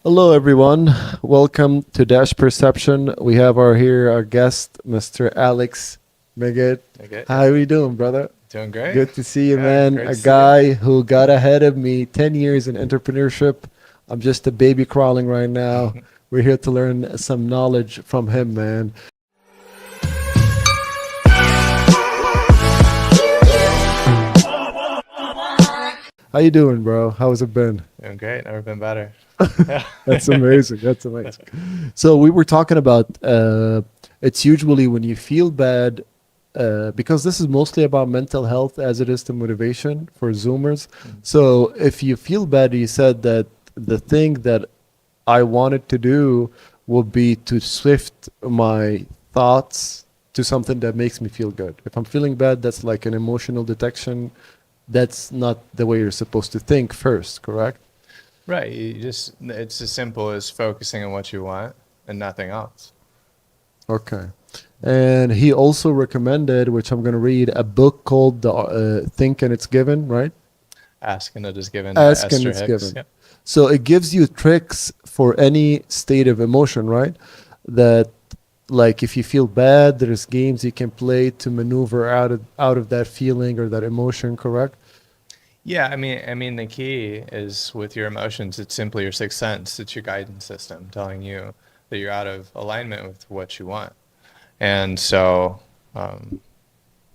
Hello, everyone. Welcome to Dash Perception. We have our guest, Mr. Alex Migit. Okay, How are you doing, brother? doing great. Good to see you, Yeah, man. great A to see you. guy who got ahead of me, 10 years in entrepreneurship. I'm just a baby crawling right now. We're here to learn some knowledge from him, man. How you doing, bro? How's it been? Doing great. Never been better. Yeah. That's amazing. That's amazing. So we were talking about it's usually when you feel bad, because this is mostly about mental health as it is to motivation for Zoomers. So if you feel bad, you said that the thing that I wanted to do would be to shift my thoughts to something that makes me feel good. If I'm feeling bad, that's like an emotional detection. That's not the way you're supposed to think first, correct? Right. It's as simple as focusing on what you want and nothing else. Okay. And he also recommended, which I'm going to read, a book called Think and It's Given, right? Ask and it is given. Ask and Esther It's Hicks. Given. Yep. So it gives you tricks for any state of emotion, right? That like if you feel bad, there's games you can play to maneuver out of that feeling or that emotion, correct? Yeah, I mean, the key is with your emotions, it's simply your sixth sense. It's your guidance system telling you that you're out of alignment with what you want. And so,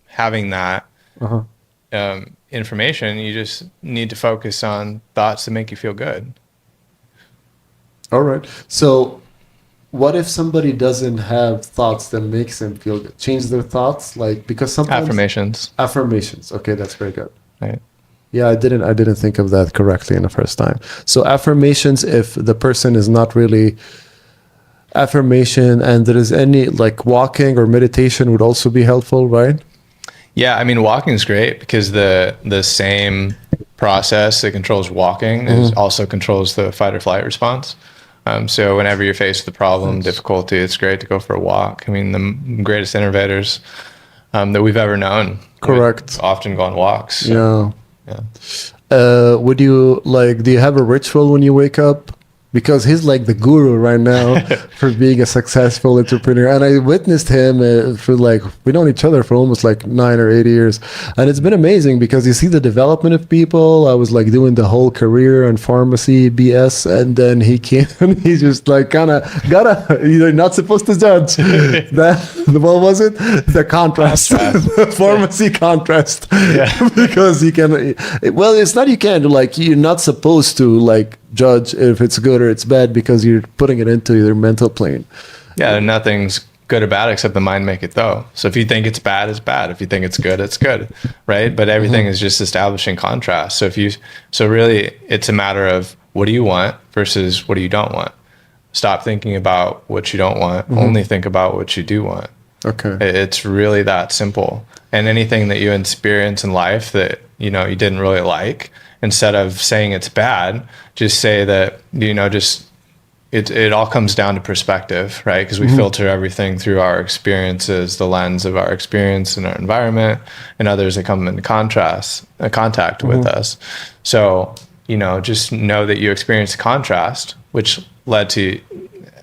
having that Uh-huh. information, you just need to focus on thoughts that make you feel good. All right. So what if somebody doesn't have thoughts that makes them feel good? Change their thoughts, like because sometimes Affirmations, affirmations. Okay, that's very good. right? Yeah, I didn't think of that correctly in the first time. So affirmations, if the person is not really affirmation and there is any like walking or meditation would also be helpful, right? Yeah, I mean, walking is great because the same process that controls walking is also controls the fight or flight response. So whenever you're faced with a problem, difficulty, it's great to go for a walk. I mean, the greatest innovators that we've ever known Correct. would often go on walks. So, Yeah. yeah. Would you like, do you have a ritual when you wake up? Because he's like the guru right now for being a successful entrepreneur. And I witnessed him for like, we known each other for almost like 9 or 8 years. And it's been amazing because you see the development of people. I was like doing the whole career in pharmacy, BS. And then he came and he just like kind of you're not supposed to judge. What was it? The contrast, the pharmacy contrast. Yeah. Because you can, well, it's not you can, like you're not supposed to like judge if it's good or it's bad because you're putting it into your mental plane. Yeah, nothing's good or bad except the mind make it though. So if you think it's bad, it's bad. If you think it's good, right? But everything is just establishing contrast. So really it's a matter of what do you want versus what do you don't want. Stop thinking about what you don't want. Only think about what you do want. Okay. It's really that simple. And anything that you experience in life that, you didn't really like, instead of saying it's bad, just say that, it all comes down to perspective, right? Because we filter everything through our experiences, the lens of our experience and our environment, and others that come into contact with us. So, just know that you experienced contrast, which led to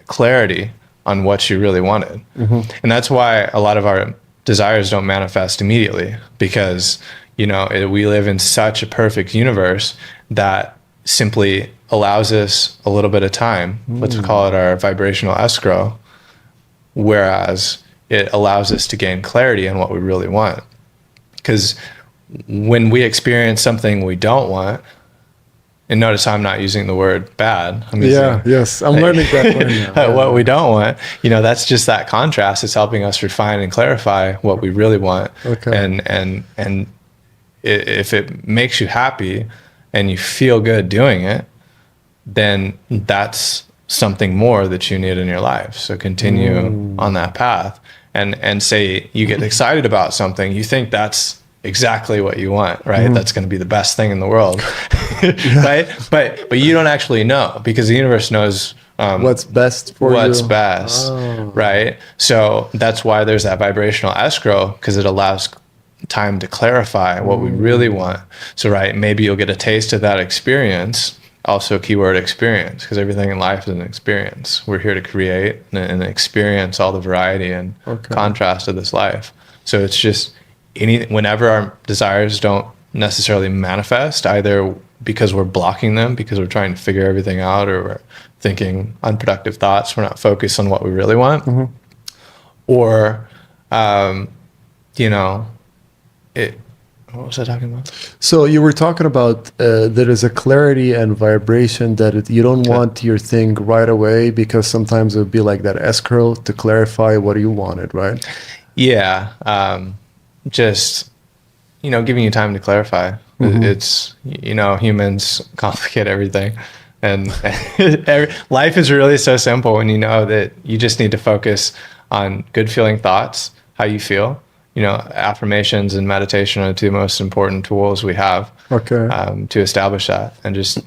clarity on what you really wanted. And that's why a lot of our desires don't manifest immediately, because we live in such a perfect universe that simply allows us a little bit of time. Let's call it our vibrational escrow, whereas it allows us to gain clarity on what we really want. Because when we experience something we don't want, and notice how I'm not using the word bad. I'm using, Yes, I'm learning that word now. what we don't want, that's just that contrast. It's helping us refine and clarify what we really want. Okay. And if it makes you happy and you feel good doing it, then that's something more that you need in your life. So continue on that path and say you get excited about something, you think that's exactly what you want, right? That's going to be the best thing in the world, right? But you don't actually know, because the universe knows What's best for what's you. best, Oh. right? So that's why there's that vibrational escrow, because it allows time to clarify what we really want. So, right, maybe you'll get a taste of that experience also keyword experience, because everything in life is an experience. We're here to create and experience all the variety and contrast of this life. So it's just whenever our desires don't necessarily manifest, either because we're blocking them, because we're trying to figure everything out, or we're thinking unproductive thoughts, we're not focused on what we really want, or what was I talking about? So you were talking about there is a clarity and vibration that you don't want your thing right away, because sometimes it would be like that S-curl to clarify what you wanted, right? Yeah. Just, giving you time to clarify. It's, humans complicate everything. And life is really so simple when you know that you just need to focus on good feeling thoughts, how you feel. Affirmations and meditation are the two most important tools we have to establish that. And just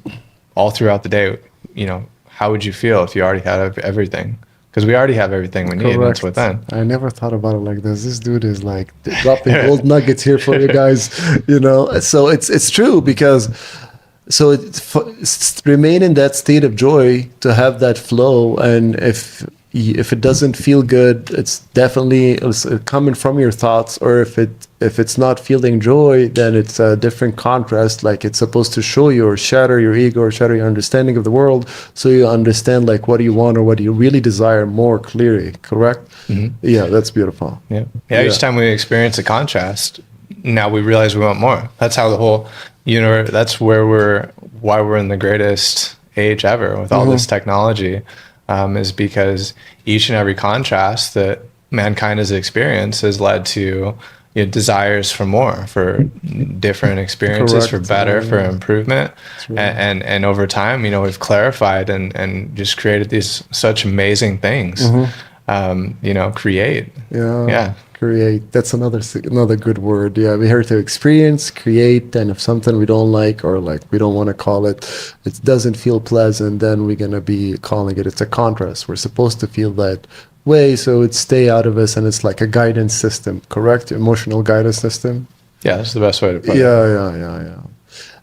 all throughout the day, how would you feel if you already had everything? Because we already have everything we need, and it's within. I never thought about it like this. This dude is like dropping gold nuggets here for you guys, So it's true, because it's remain in that state of joy, to have that flow. And if it doesn't feel good, it's definitely coming from your thoughts. Or if it's not feeling joy, then it's a different contrast. Like it's supposed to show you or shatter your ego or shatter your understanding of the world, so you understand like what do you want or what do you really desire more clearly. Correct? Yeah, that's beautiful. Yeah. Each time we experience a contrast, now we realize we want more. That's how the whole universe. That's why we're in the greatest age ever with all this technology. Is because each and every contrast that mankind has experienced has led to desires for more, for different experiences, for better, for improvement. And over time, we've clarified and just created these such amazing things. Create. Yeah. Create. That's another good word. Yeah, we're here to experience, create, and if something we don't like, or like we don't want to call it doesn't feel pleasant, then we're gonna be calling it's a contrast. We're supposed to feel that way, so it stay out of us, and it's like a guidance system, correct? Emotional guidance system. Yeah, that's the best way to put it. Yeah.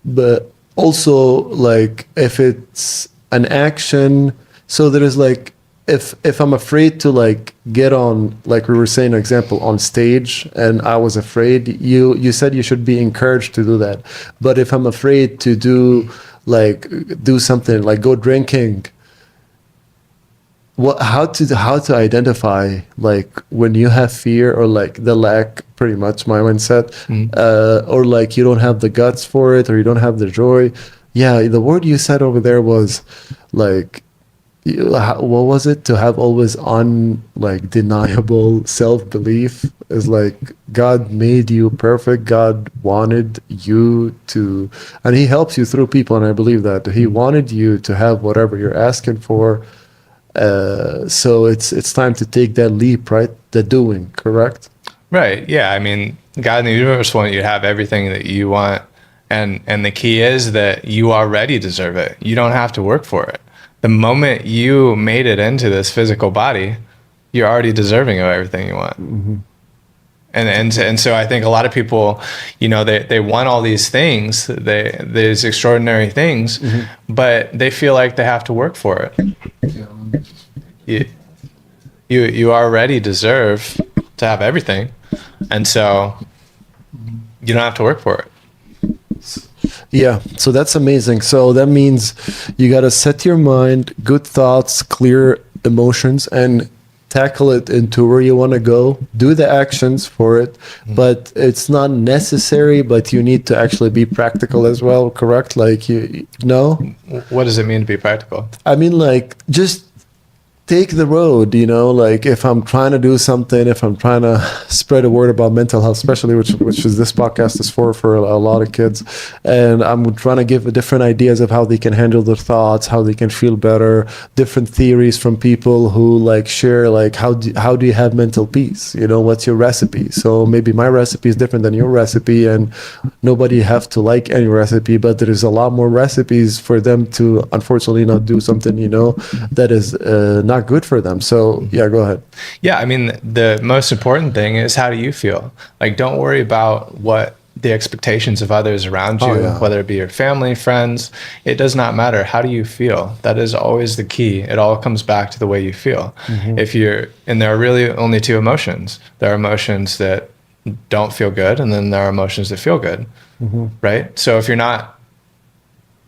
But also, like, if it's an action, so there is like, if I'm afraid to like get on, like we were saying, an example, on stage, and I was afraid, you said you should be encouraged to do that. But if I'm afraid to do something like go drinking, how to identify like when you have fear, or like the lack, pretty much my mindset, or like you don't have the guts for it, or you don't have the joy. Yeah, the word you said over there was like, what was it? To have always undeniable self-belief is like God made you perfect. God wanted you to, and he helps you through people. And I believe that he wanted you to have whatever you're asking for. So it's time to take that leap, right? The doing, correct? Right. Yeah. I mean, God in the universe wanted you to have everything that you want. And the key is that you already deserve it. You don't have to work for it. The moment you made it into this physical body, you're already deserving of everything you want. And so I think a lot of people, they want all these things, these extraordinary things, but they feel like they have to work for it. You already deserve to have everything, and so you don't have to work for it. Yeah, so that's amazing. So that means you got to set your mind, good thoughts, clear emotions, and tackle it into where you want to go. Do the actions for it, but it's not necessary, but you need to actually be practical as well, correct? Like, What does it mean to be practical? I mean, like, just take the road, like if I'm trying to do something, if I'm trying to spread a word about mental health, especially which is this podcast is for a lot of kids, and I'm trying to give different ideas of how they can handle their thoughts, how they can feel better, different theories from people who like share like how do you have mental peace, what's your recipe? So maybe my recipe is different than your recipe, and nobody have to like any recipe, but there is a lot more recipes for them to unfortunately not do something that is not good for them. So yeah, go ahead. Yeah, I mean, the most important thing is, how do you feel? Like, don't worry about what the expectations of others around you, whether it be your family, friends. It does not matter. How do you feel? That is always the key. It all comes back to the way you feel. And there are really only two emotions. There are emotions that don't feel good, and then there are emotions that feel good, right? So if you're not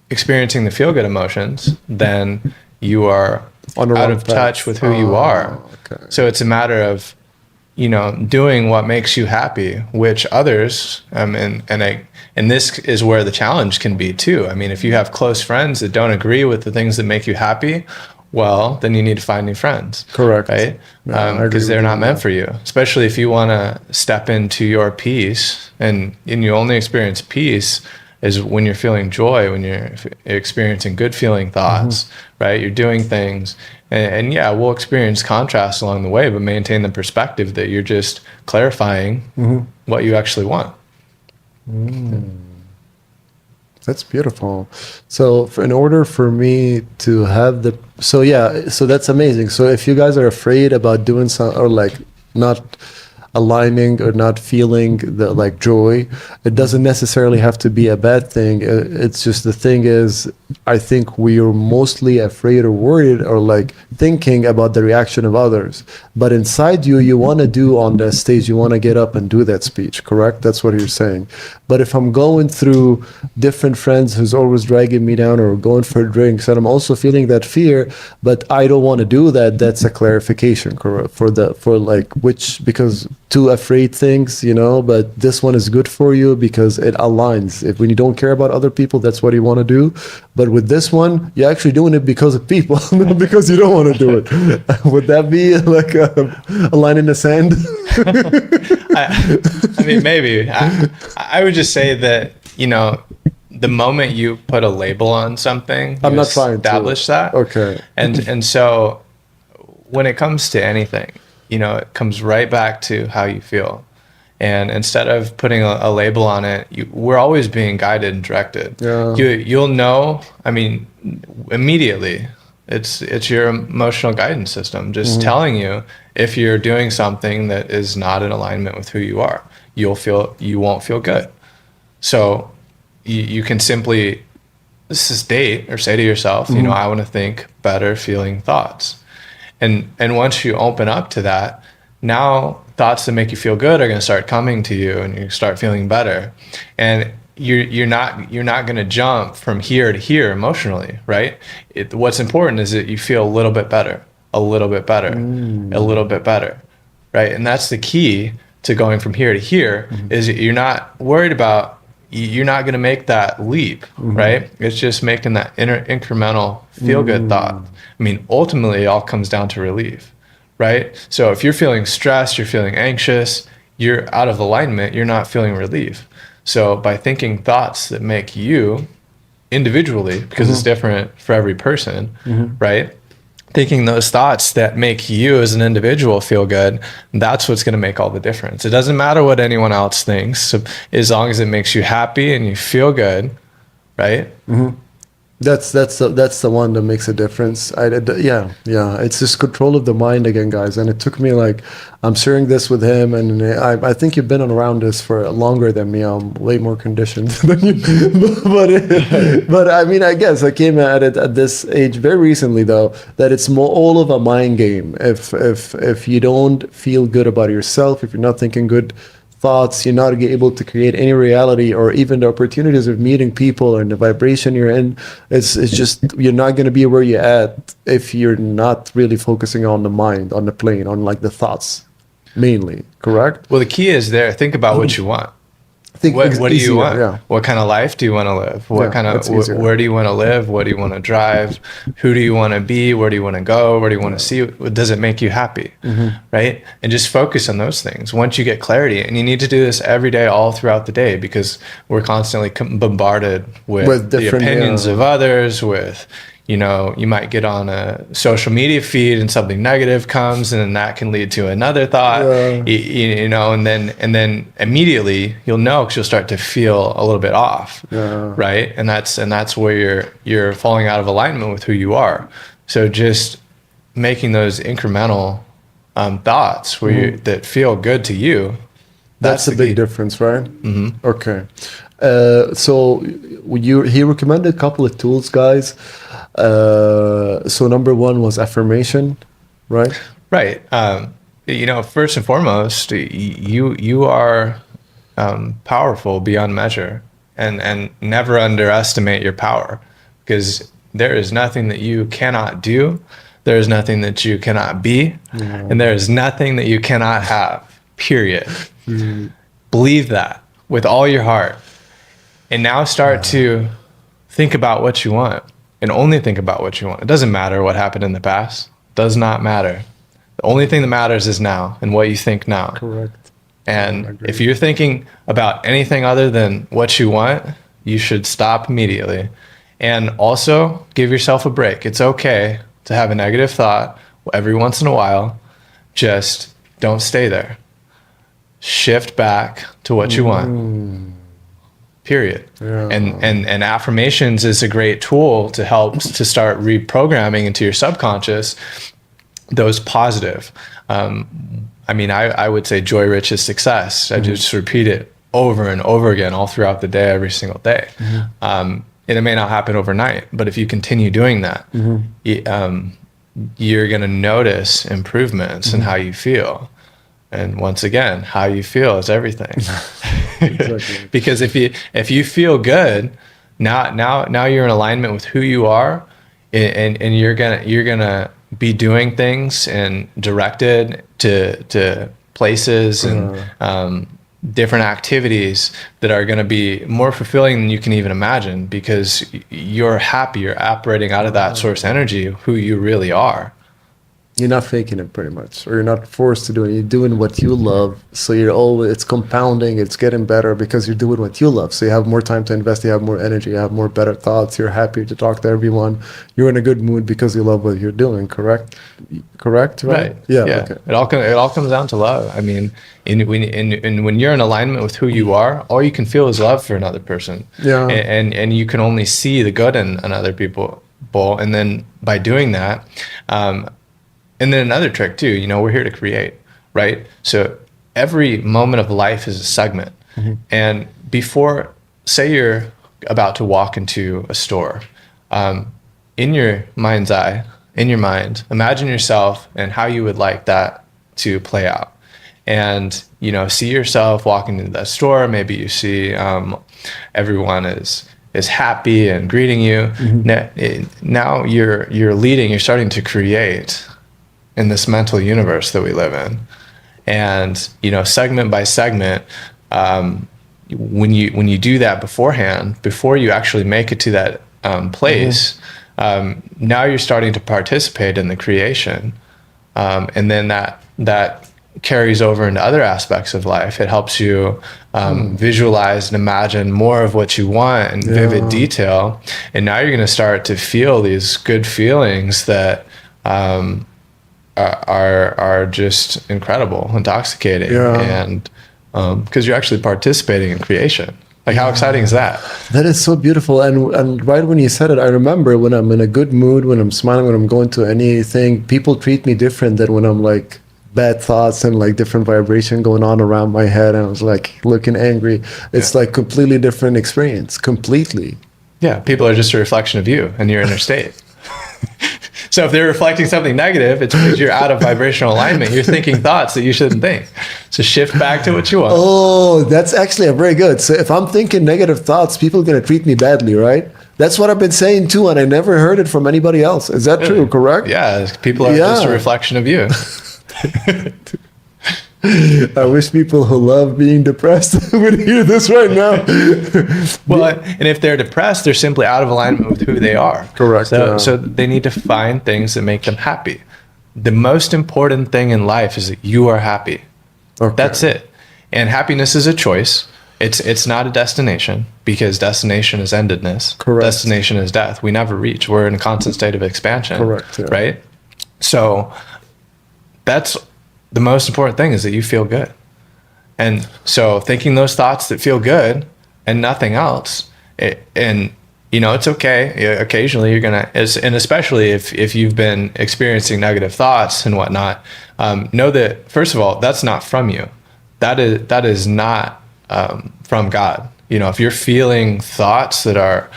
experiencing the feel good emotions, then you are out of touch with who you are. Okay. So it's a matter of, doing what makes you happy, which others, and this is where the challenge can be too. I mean, if you have close friends that don't agree with the things that make you happy, well, then you need to find new friends. Correct. Right? Because they're not meant for you, especially if you want to step into your peace, and you only experience peace is when you're feeling joy, when you're experiencing good feeling thoughts, right? You're doing things. And yeah, we'll experience contrast along the way, but maintain the perspective that you're just clarifying what you actually want. That's beautiful. So in order for me to have so that's amazing. So if you guys are afraid about doing something, or like not aligning or not feeling the like joy, it doesn't necessarily have to be a bad thing. It's just, the thing is, I think we are mostly afraid or worried or like thinking about the reaction of others. But inside you want to do on that stage, you want to get up and do that speech, correct? That's what you're saying. But if I'm going through different friends who's always dragging me down, or going for drinks, and I'm also feeling that fear, but I don't want to do that, that's a clarification, correct? Because two afraid things, but this one is good for you because it aligns. When you don't care about other people, that's what you want to do. But with this one, you're actually doing it because of people, not because you don't want to do it. Would that be like a line in the sand? I mean, maybe. I would just say that, the moment you put a label on something, I'm not trying to establish that. Okay. And so when it comes to anything, it comes right back to how you feel. And instead of putting a label on it, we're always being guided and directed. Yeah. You'll know, immediately. It's your emotional guidance system just telling you if you're doing something that is not in alignment with who you are. You won't feel good. So you can simply state or say to yourself, I want to think better feeling thoughts. And once you open up to that, now thoughts that make you feel good are going to start coming to you, and you start feeling better. And you're not going to jump from here to here emotionally, right? What's important is that you feel a little bit better, a little bit better, a little bit better, right? And that's the key to going from here to here, is that you're not worried about, you're not going to make that leap, right? It's just making that incremental feel-good thought. Ultimately, it all comes down to relief, right? So if you're feeling stressed, you're feeling anxious, you're out of alignment, you're not feeling relief. So by thinking thoughts that make you individually, because it's different for every person, right? Thinking those thoughts that make you as an individual feel good, that's what's going to make all the difference. It doesn't matter what anyone else thinks, so as long as it makes you happy and you feel good, right? That's the one that makes a difference. Yeah. It's just control of the mind again, guys. And it took me I'm sharing this with him, and I think you've been around this for longer than me. I'm way more conditioned than you. but I guess I came at it at this age very recently, though, that it's all of a mind game. If you don't feel good about yourself, if you're not thinking good thoughts, you're not able to create any reality, or even the opportunities of meeting people and the vibration you're in. It's just, you're not going to be where you're at if you're not really focusing on the mind, on the plane, on the thoughts mainly, correct? Well, the key is there. Think about what you want. What do you want? Yeah. What kind of life do you want to live? Where do you want to live? What do you want to drive? Who do you want to be? Where do you want to go? Where do you want to see? Does it make you happy? Right? And just focus on those things. Once you get clarity, and you need to do this every day, all throughout the day, because we're constantly bombarded with the opinions of others, with, you might get on a social media feed and something negative comes, and then that can lead to another thought, and then immediately you'll know, because you'll start to feel a little bit off, right? And that's where you're falling out of alignment with who you are. So just making those incremental thoughts that feel good to you, That's a the big key. difference, right? Okay. So he recommended a couple of tools, guys. So number one was affirmation, right? Right. First and foremost, you are powerful beyond measure, and never underestimate your power, because there is nothing that you cannot do, there is nothing that you cannot be, and there is nothing that you cannot have. Period. Believe that with all your heart, and now start to think about what you want, and only think about what you want. It doesn't matter what happened in the past. Does not matter. The only thing that matters is now and what you think now. Correct. And if you're thinking about anything other than what you want, you should stop immediately. And also give yourself a break. It's okay to have a negative thought every once in a while. Just don't stay there. Shift back to what you want. Period. Yeah. And affirmations is a great tool to help to start reprogramming into your subconscious those positive. I would say joy, riches, success. I just repeat it over and over again all throughout the day, every single day. And it may not happen overnight, but if you continue doing that, you're going to notice improvements in how you feel. And once again, how you feel is everything. Exactly. Because if you feel good, now you're in alignment with who you are, and you're gonna be doing things and directed to places and different activities that are going to be more fulfilling than you can even imagine, because you're happy, you're operating out of that source energy, who you really are. You're not faking it, pretty much, or you're not forced to do it. You're doing what you love, so it's compounding, it's getting better because you're doing what you love. So you have more time to invest, you have more energy, you have more better thoughts, you're happier to talk to everyone, you're in a good mood because you love what you're doing. Correct, right? Yeah. Okay. It all comes down to love. I mean, when you're in alignment with who you are, all you can feel is love for another person. Yeah. And you can only see the good in other people, and then by doing that. And then another trick too, we're here to create, right? So every moment of life is a segment. And before, say you're about to walk into a store, in your mind's eye, in your mind, imagine yourself and how you would like that to play out. And, see yourself walking into that store. Maybe you see everyone is happy and greeting you. Now you're leading, you're starting to create in this mental universe that we live in. And, segment by segment, when you do that beforehand, before you actually make it to that place, now you're starting to participate in the creation. And then that carries over into other aspects of life. It helps you visualize and imagine more of what you want in vivid detail. And now you're going to start to feel these good feelings that are just incredible, intoxicating, and because you're actually participating in creation. Like, how exciting is that? That is so beautiful. And right when you said it, I remember when I'm in a good mood, when I'm smiling, when I'm going to anything, people treat me different than when I'm like bad thoughts and like different vibration going on around my head, and I was like looking angry. It's like completely different experience, completely. Yeah, people are just a reflection of you and your inner state. So if they're reflecting something negative, it's because you're out of vibrational alignment. You're thinking thoughts that you shouldn't think. So shift back to what you want. Oh, that's actually a very good. So if I'm thinking negative thoughts, people are going to treat me badly, right? That's what I've been saying too, and I never heard it from anybody else. Is that true, correct? Yeah, people are just a reflection of you. I wish people who love being depressed would hear this right now. Well, and if they're depressed, they're simply out of alignment with who they are. Correct. So they need to find things that make them happy. The most important thing in life is that you are happy. Okay. That's it. And happiness is a choice. It's not a destination, because destination is endedness. Correct. Destination is death. We never reach. We're in a constant state of expansion. Correct. Yeah. Right? So that's the most important thing, is that you feel good. And so thinking those thoughts that feel good and nothing else, it's okay. Occasionally you're going to, and especially if you've been experiencing negative thoughts and whatnot, know that, first of all, that's not from you. that is not from God. You know, if you're feeling thoughts that are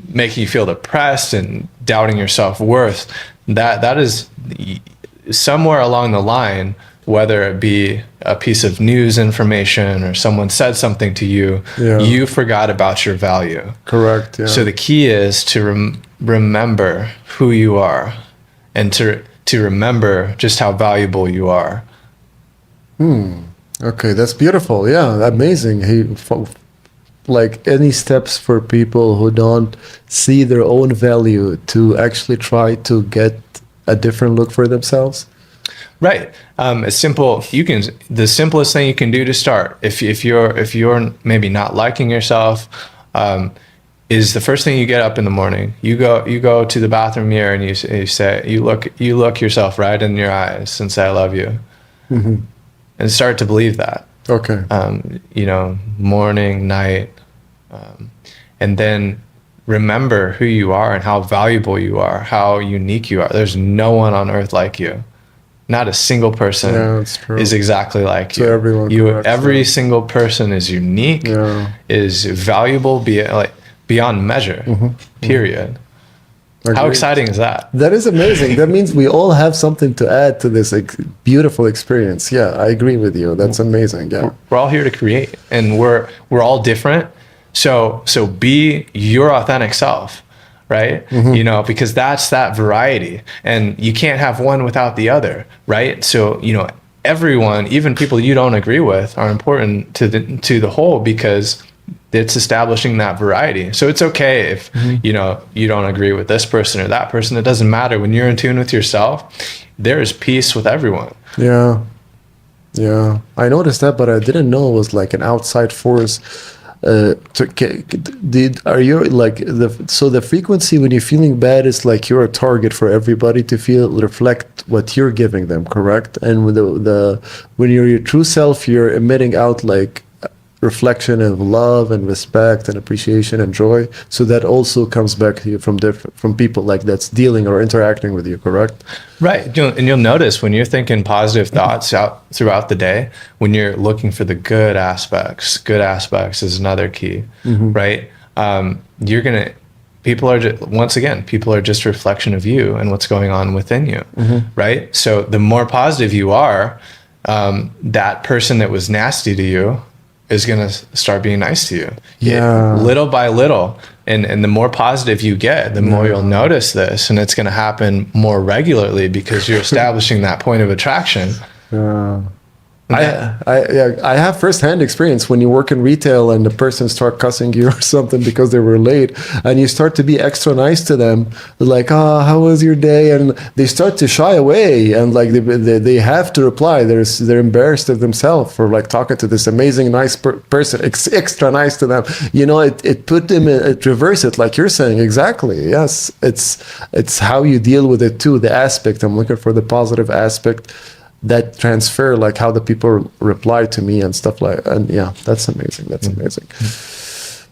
making you feel depressed and doubting your self-worth, that is somewhere along the line, whether it be a piece of news information or someone said something to you, you forgot about your value. Correct. Yeah. So the key is to remember who you are, and to remember just how valuable you are. Okay, that's beautiful. Yeah, amazing. Like any steps for people who don't see their own value to actually try to get a different look for themselves? Right. It's simple. The simplest thing you can do to start, if you're maybe not liking yourself, is the first thing you get up in the morning. You go to the bathroom mirror and you say, you look yourself right in your eyes and say, "I love you," and start to believe that. Okay. You know, morning, night, and then remember who you are and how valuable you are, how unique you are. There's no one on earth like you. Not a single person is exactly like you. Every single person is unique, is valuable beyond measure, period. How exciting is that? That is amazing. That means we all have something to add to this beautiful experience. Yeah, I agree with you. That's amazing. Yeah, we're all here to create, and we're all different. So be your authentic self, right? You know, because that's that variety, and you can't have one without the other, right? So, you know, everyone, even people you don't agree with, are important to the whole, because it's establishing that variety. So it's okay if, you know, you don't agree with this person or that person. It doesn't matter. When you're in tune with yourself, there is peace with everyone. Yeah. Yeah. I noticed that, but I didn't know it was like an outside force. Are you like so the frequency when you're feeling bad is like you're a target for everybody to reflect what you're giving them, correct? And with when you're your true self, you're emitting out like reflection of love and respect and appreciation and joy. So that also comes back to you from people like that's dealing or interacting with you, correct? Right. And you'll notice when you're thinking positive thoughts out throughout the day, when you're looking for the good aspects is another key, right? People are just a reflection of you and what's going on within you, right? So the more positive you are, that person that was nasty to you is going to start being nice to you. Little by little. And the more positive you get, the more you'll notice this. And it's going to happen more regularly because you're establishing that point of attraction. I have firsthand experience when you work in retail and the person start cussing you or something because they were late, and you start to be extra nice to them, like, how was your day? And they start to shy away, and like they have to reply. They're embarrassed of themselves for like talking to this amazing nice person, extra nice to them. You know, it put them it reverse it, like you're saying. Exactly. Yes, it's how you deal with it too. The aspect I'm looking for, the positive aspect. That transfer, like how the people reply to me and stuff like, and yeah, that's amazing. That's amazing.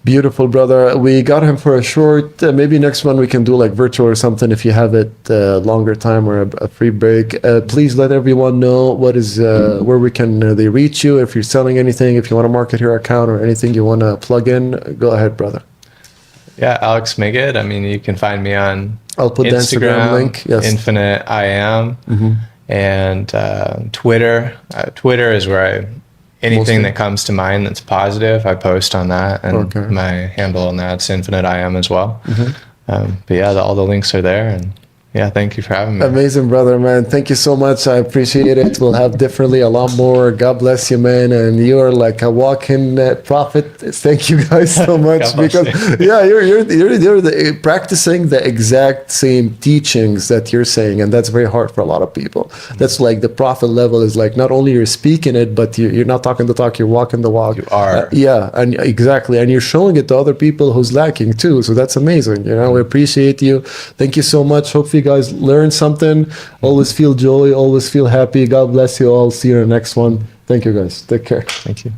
Beautiful, brother. We got him for a short, maybe next one we can do like virtual or something if you have it longer time or a free break. Please let everyone know what is, where we can they reach you. If you're selling anything, if you want to market your account or anything you want to plug in, go ahead, brother. Yeah, Alex Migit. I mean, you can find me on I'll put the Instagram link. Yes. Infinite I am. And Twitter. Twitter is where anything that comes to mind that's positive, I post on that. And my handle on that's Infinite I am as well. But yeah, all the links are there. And yeah, thank you for having me. Amazing, brother, man. Thank you so much. I appreciate it. We'll have definitely a lot more. God bless you, man. And you are like a walking prophet. Thank you guys so much because you're practicing the exact same teachings that you're saying, and that's very hard for a lot of people. That's like the prophet level is like not only you're speaking it, but you're not talking the talk. You're walking the walk. You are. And exactly, and you're showing it to other people who's lacking too. So that's amazing. You know, we appreciate you. Thank you so much. Hopefully, you guys learn something. Always feel joy, always feel happy. God bless you all. See you in the next one. Thank you guys. Take care. Thank you.